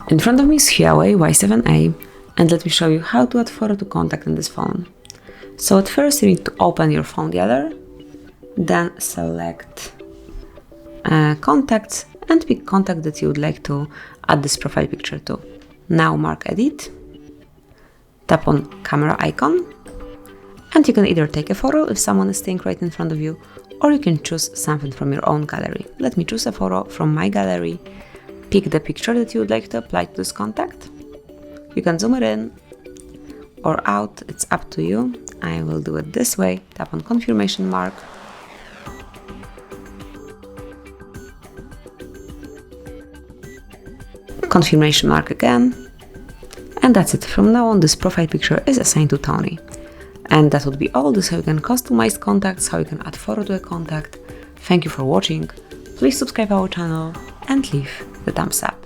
In front of me is HUAWEI Y7a, and let me show you how to add photo to contact in this phone. So at first you need to open your phone gallery, then select contacts and pick contact that you would like to add this profile picture to. Now mark edit, tap on camera icon, and you can either take a photo if someone is staying right in front of you, or you can choose something from your own gallery. Let me choose a photo from my gallery. Pick the picture that you would like to apply to this contact. You can zoom it in or out, it's up to you. I will do it this way. Tap on confirmation mark. Confirmation mark again. And that's it. From now on, this profile picture is assigned to Tony. And that would be all. This is how you can customize contacts, how you can add photo to a contact. Thank you for watching. Please subscribe our channel and leave the thumbs up.